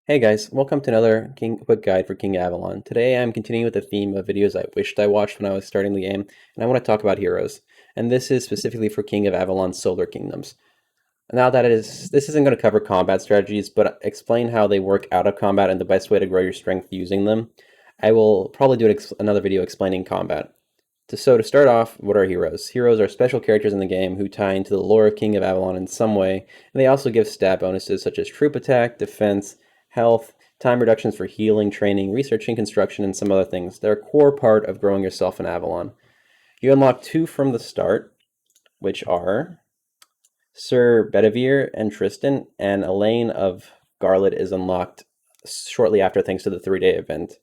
Hey guys, welcome to another quick guide for King Avalon. Today I'm continuing with the theme of videos I wished I watched when I was starting the game, and I want to talk about heroes. And this is specifically for King of Avalon's Solar Kingdoms. Now this isn't going to cover combat strategies, but explain how they work out of combat and the best way to grow your strength using them. I will probably do another video explaining combat. So to start off, what are heroes? Heroes are special characters in the game who tie into the lore of King of Avalon in some way, and they also give stat bonuses such as troop attack, defense, health, time reductions for healing, training, researching, construction, and some other things. They're a core part of growing yourself in Avalon. You unlock two from the start, which are Sir Bedivere and Tristan, and Elaine of Garlet is unlocked shortly after thanks to the 3-day event.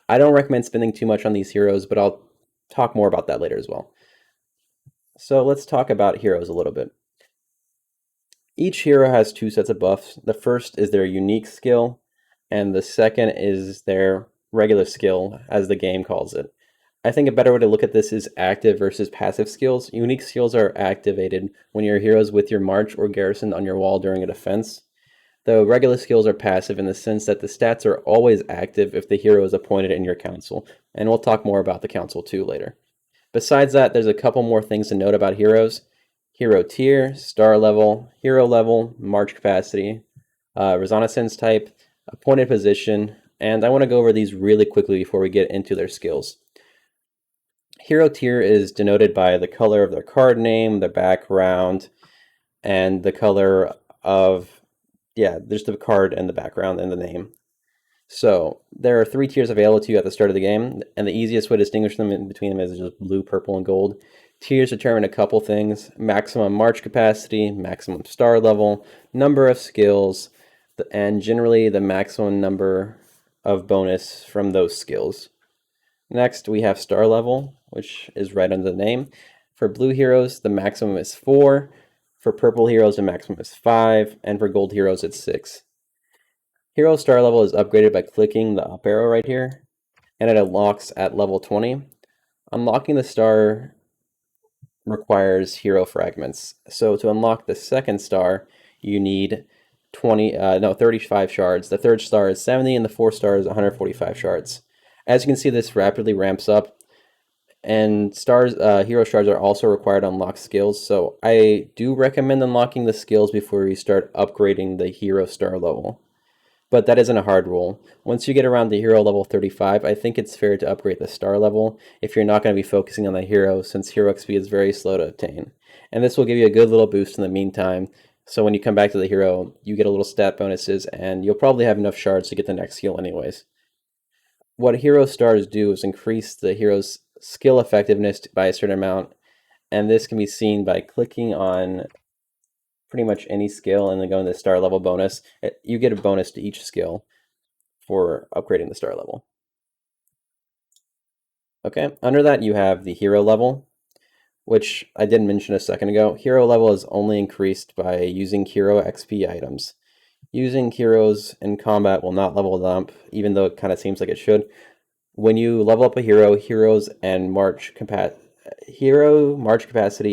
I don't recommend spending too much on these heroes, but I'll talk more about that later as well. So let's talk about heroes a little bit. Each hero has two sets of buffs. The first is their unique skill, and the second is their regular skill, as the game calls it. I think a better way to look at this is active versus passive skills. Unique skills are activated when your hero is with your march or garrison on your wall during a defense. The regular skills are passive in the sense that the stats are always active if the hero is appointed in your council, and we'll talk more about the council too later. Besides that, there's a couple more things to note about heroes. Hero tier, star level, hero level, march capacity, reconnaissance type, appointed position, and I want to go over these really quickly before we get into their skills. Hero tier is denoted by the color of their card name, the background, and the color of, there's the card and the background and the name. So there are 3 tiers available to you at the start of the game, and the easiest way to distinguish them in between them is just blue, purple, and gold. Tiers determine a couple things: maximum march capacity, maximum star level, number of skills, and generally the maximum number of bonus from those skills. Next, we have star level, which is right under the name. For blue heroes, the maximum is 4. For purple heroes, the maximum is 5. And for gold heroes, it's 6. Hero star level is upgraded by clicking the up arrow right here, and it unlocks at level 20. Unlocking the star requires hero fragments. So to unlock the second star, you need 35 shards. The third star is 70, and the fourth star is 145 shards. As you can see, this rapidly ramps up, and hero shards are also required to unlock skills. So I do recommend unlocking the skills before you start upgrading the hero star level. But that isn't a hard rule. Once you get around the hero level 35, I think it's fair to upgrade the star level if you're not going to be focusing on the hero, since hero XP is very slow to obtain. And this will give you a good little boost in the meantime, so when you come back to the hero, you get a little stat bonuses, and you'll probably have enough shards to get the next heal anyways. What hero stars do is increase the hero's skill effectiveness by a certain amount, and this can be seen by clicking on pretty much any skill and then going to the star level bonus. You get a bonus to each skill for upgrading the star level. Okay, under that you have the hero level, which I didn't mention a second ago. Hero level is only increased by using hero XP items. Using heroes in combat will not level them up, even though it kind of seems like it should. When you level up a hero, hero march capacity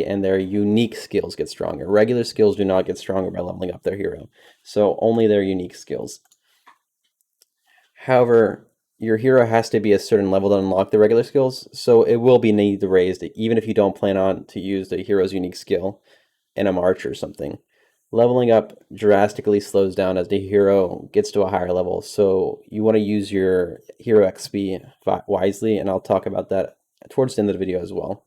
and their unique skills get stronger. Regular skills do not get stronger by leveling up their hero, so only their unique skills. However, your hero has to be a certain level to unlock the regular skills, so it will be need to raise it, even if you don't plan on to use the hero's unique skill in a march or something. Leveling up drastically slows down as the hero gets to a higher level, so you want to use your hero XP wisely, and I'll talk about that towards the end of the video as well.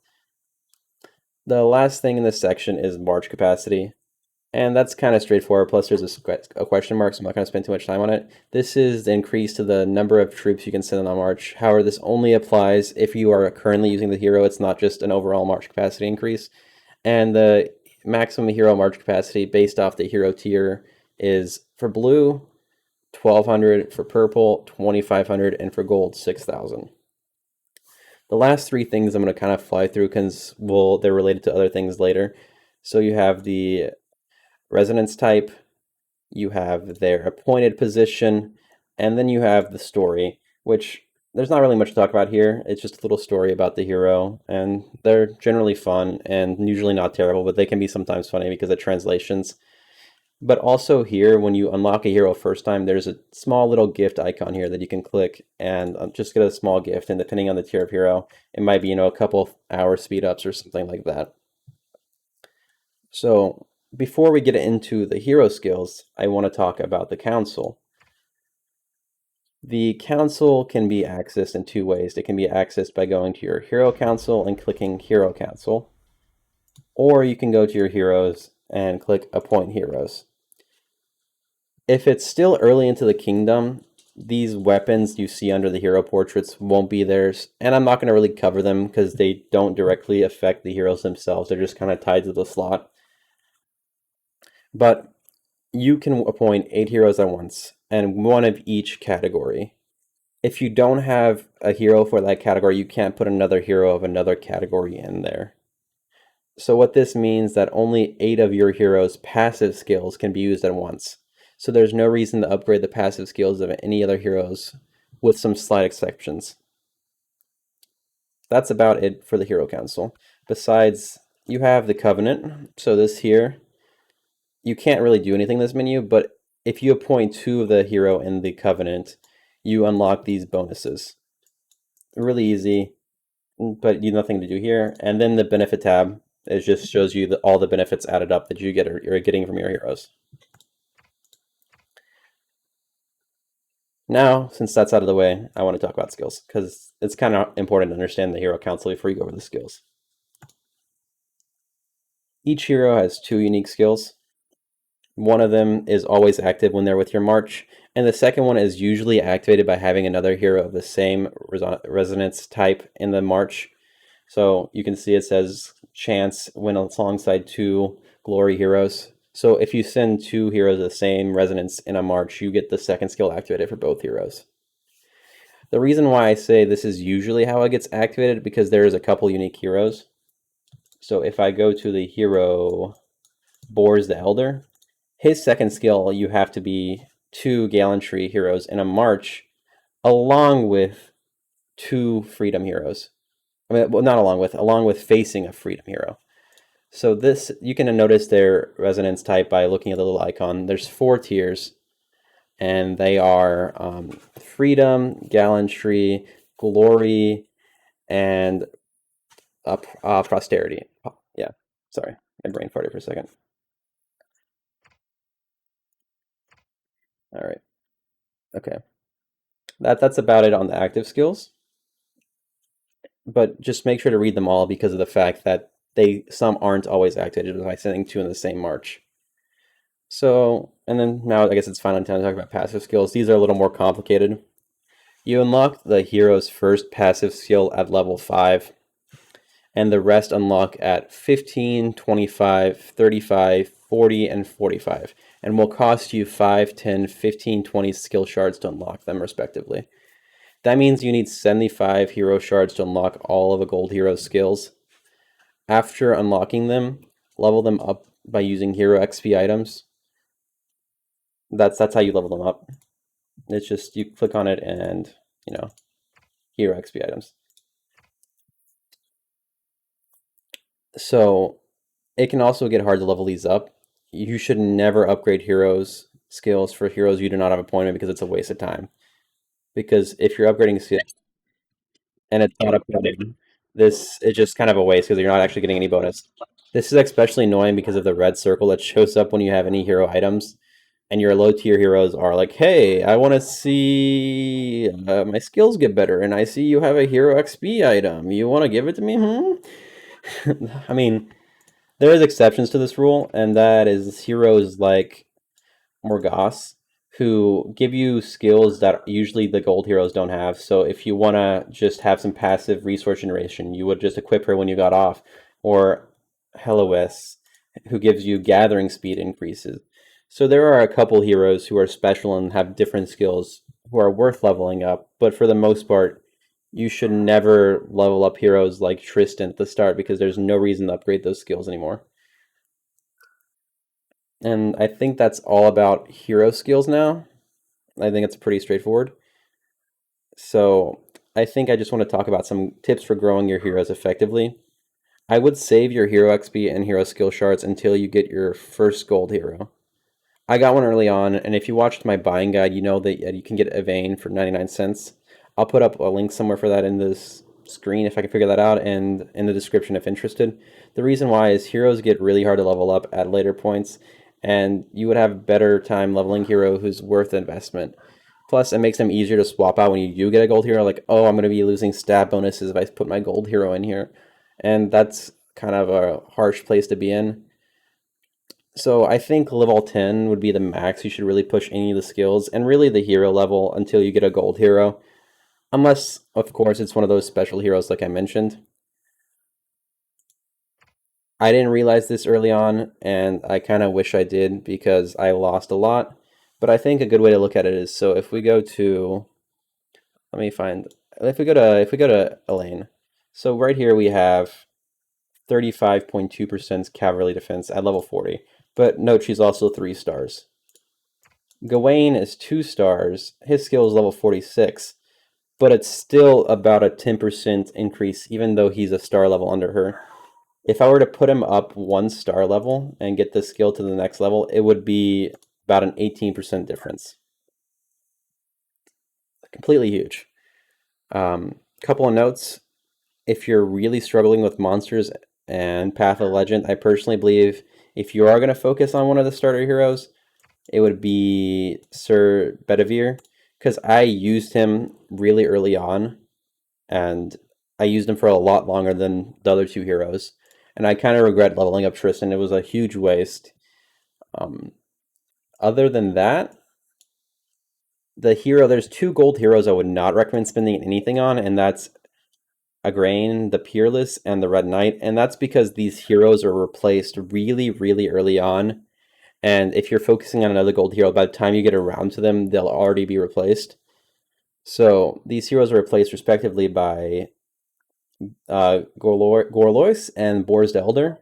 The last thing in this section is march capacity, and that's kind of straightforward, plus there's a question mark, so I'm not going to spend too much time on it. This is the increase to the number of troops you can send on a march. However, this only applies if you are currently using the hero. It's not just an overall march capacity increase. And the maximum hero march capacity based off the hero tier is for blue 1200, for purple 2500, and for gold 6000. The last 3 things I'm going to kind of fly through because they're related to other things later. So you have the resonance type, you have their appointed position, and then you have the story, which there's not really much to talk about here. It's just a little story about the hero, and they're generally fun and usually not terrible, but they can be sometimes funny because of translations. But also here, when you unlock a hero first time, there's a small little gift icon here that you can click and just get a small gift. And depending on the tier of hero, it might be, a couple hour speed ups or something like that. So before we get into the hero skills, I want to talk about the council. The council can be accessed in two ways. It can be accessed by going to your hero council and clicking hero council, or you can go to your heroes and click appoint heroes. If it's still early into the kingdom, these weapons you see under the hero portraits won't be theirs, and I'm not going to really cover them because they don't directly affect the heroes themselves. They're just kind of tied to the slot. But you can appoint 8 heroes at once, and one of each category. If you don't have a hero for that category, you can't put another hero of another category in there. So what this means that only 8 of your hero's passive skills can be used at once. So there's no reason to upgrade the passive skills of any other heroes, with some slight exceptions. That's about it for the Hero Council. Besides, you have the Covenant. So this here, you can't really do anything in this menu, but if you appoint 2 of the hero in the Covenant, you unlock these bonuses. Really easy, but you nothing to do here. And then the Benefit tab, it just shows you all the benefits added up that you're getting from your heroes. Now, since that's out of the way, I want to talk about skills, because it's kind of important to understand the hero council before you go over the skills. Each hero has 2 unique skills. One of them is always active when they're with your march, and the second one is usually activated by having another hero of the same resonance type in the march. So you can see it says chance when alongside 2 glory heroes. So if you send 2 heroes of the same resonance in a march, you get the second skill activated for both heroes. The reason why I say this is usually how it gets activated because there is a couple unique heroes. So if I go to the hero Bors the Elder, his second skill, you have to be 2 gallantry heroes in a march along with 2 freedom heroes. I mean, well, not along with facing a freedom hero. So this, you can notice their resonance type by looking at the little icon. There's 4 tiers, and they are freedom, gallantry, glory, and posterity. Yeah, sorry, my brain farted for a second. All right, okay. That's about it on the active skills. But just make sure to read them all because of the fact that some aren't always activated by sending 2 in the same march. So, and then now I guess it's finally time to talk about passive skills. These are a little more complicated. You unlock the hero's first passive skill at level 5, and the rest unlock at 15, 25, 35, 40, and 45, and will cost you 5, 10, 15, 20 skill shards to unlock them respectively. That means you need 75 hero shards to unlock all of a gold hero's skills. After unlocking them, level them up by using hero XP items. That's how you level them up. It's just you click on it and, hero XP items. So it can also get hard to level these up. You should never upgrade heroes skills for heroes you do not have appointment because it's a waste of time. Because if you're upgrading skills and it's not upgraded, this is just kind of a waste because you're not actually getting any bonus. This is especially annoying because of the red circle that shows up when you have any hero items, and your low tier heroes are like, "Hey, I want to see my skills get better, and I see you have a hero XP item. You want to give it to me?" I mean, there is exceptions to this rule, and that is heroes like Morghast, who give you skills that usually the gold heroes don't have. So if you want to just have some passive resource generation, you would just equip her when you got off. Or Helois, who gives you gathering speed increases. So there are a couple heroes who are special and have different skills who are worth leveling up, but for the most part, you should never level up heroes like Tristan at the start because there's no reason to upgrade those skills anymore. And I think that's all about hero skills now. I think it's pretty straightforward. So I think I just want to talk about some tips for growing your heroes effectively. I would save your hero XP and hero skill shards until you get your first gold hero. I got one early on, and if you watched my buying guide, you know that you can get a vein for 99 cents. I'll put up a link somewhere for that in this screen if I can figure that out, and in the description if interested. The reason why is heroes get really hard to level up at later points, and you would have better time leveling hero who's worth the investment. Plus, it makes them easier to swap out when you do get a gold hero, like, oh, I'm going to be losing stat bonuses if I put my gold hero in here. And that's kind of a harsh place to be in. So I think level 10 would be the max. You should really push any of the skills and really the hero level until you get a gold hero. Unless, of course, it's one of those special heroes like I mentioned. I didn't realize this early on, and I kind of wish I did because I lost a lot. But I think a good way to look at it is, so if we go to, let me find, if we go to Elaine, so right here we have 35.2% cavalry defense at level 40. But note she's also 3 stars. Gawain is 2 stars. His skill is level 46, but it's still about a 10% increase, even though he's a star level under her. If I were to put him up 1 star level and get this skill to the next level, it would be about an 18% difference. Completely huge. Couple of notes. If you're really struggling with monsters and Path of Legend, I personally believe if you are going to focus on one of the starter heroes, it would be Sir Bedivere, because I used him really early on, and I used him for a lot longer than the other 2 heroes, and I kind of regret leveling up Tristan. It was a huge waste. Um, Other than that, there's 2 gold heroes I would not recommend spending anything on, and that's Agrain, the Peerless, and the Red Knight, and that's because these heroes are replaced really, really early on. And if you're focusing on another gold hero, by the time you get around to them, they'll already be replaced. So these heroes are replaced respectively by Gorlois and Bors the Elder.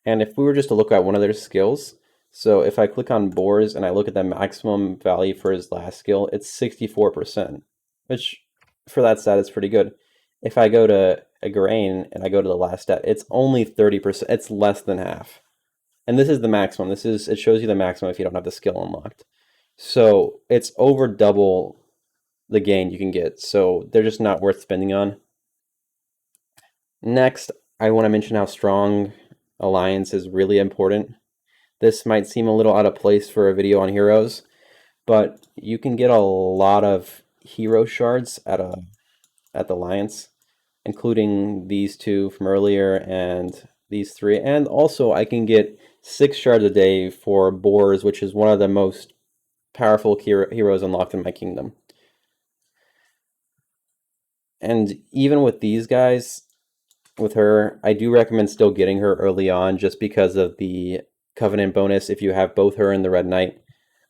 And if we were just to look at one of their skills, so if I click on Bors and I look at the maximum value for his last skill, it's 64%, which for that stat is pretty good. If I go to Agrain and I go to the last stat, it's only 30%. It's less than half. And this is the maximum. It shows you the maximum if you don't have the skill unlocked. So it's over double the gain you can get. So they're just not worth spending on. Next, I want to mention how strong alliance is really important. This might seem a little out of place for a video on heroes, but you can get a lot of hero shards at the alliance, including these 2 from earlier and these 3. And also I can get 6 shards a day for Bors, which is one of the most powerful heroes unlocked in my kingdom. And even with these guys, with her, I do recommend still getting her early on just because of the Covenant bonus if you have both her and the Red Knight.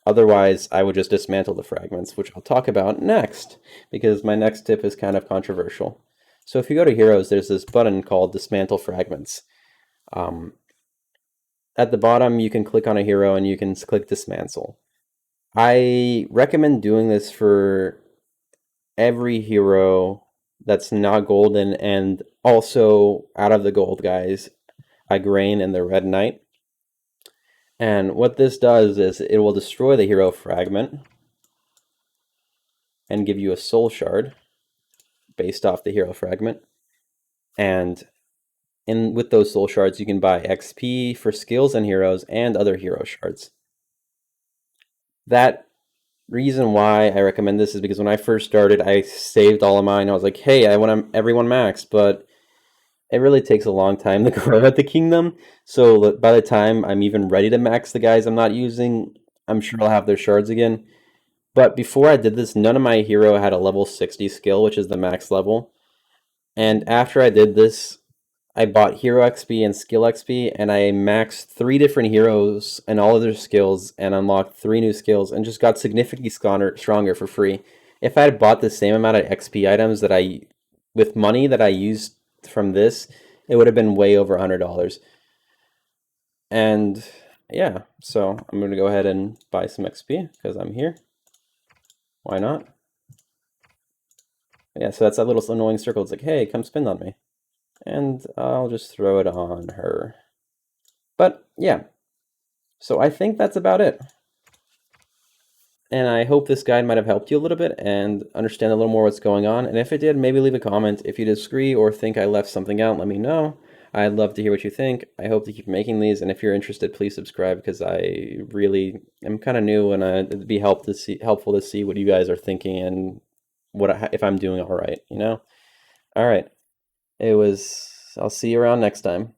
Otherwise, I would just dismantle the fragments, which I'll talk about next, because my next tip is kind of controversial. So if you go to Heroes, there's this button called Dismantle Fragments. At the bottom, you can click on a hero and you can click Dismantle. I recommend doing this for every hero that's not golden, and also out of the gold guys, Igraine and the Red Knight. And what this does is it will destroy the hero fragment and give you a soul shard based off the hero fragment. And with those soul shards, you can buy XP for skills and heroes and other hero shards. That reason why I recommend this is because when I first started, I saved all of mine. I was like, hey, I want everyone max, but it really takes a long time to grow at the kingdom. So by the time I'm even ready to max the guys I'm not using, I'm sure I'll have their shards again. But before I did this, none of my hero had a level 60 skill, which is the max level. And after I did this, I bought hero XP and skill XP, and I maxed 3 different heroes and all of their skills, and unlocked 3 new skills, and just got significantly stronger for free. If I had bought the same amount of XP items with money that I used from this, it would have been way over $100. And yeah, so I'm going to go ahead and buy some XP because I'm here. Why not? Yeah, so that's that little annoying circle. It's like, hey, come spend on me. And I'll just throw it on her. But yeah, So I think that's about it. And I hope this guide might have helped you a little bit and understand a little more what's going on. And if it did, maybe leave a comment. If you disagree or think I left something out, let me know. I'd love to hear what you think. I hope to keep making these. And if you're interested, please subscribe because I really am kind of new and it'd be helpful to see what you guys are thinking and if I'm doing all right, you know? All right. I'll see you around next time.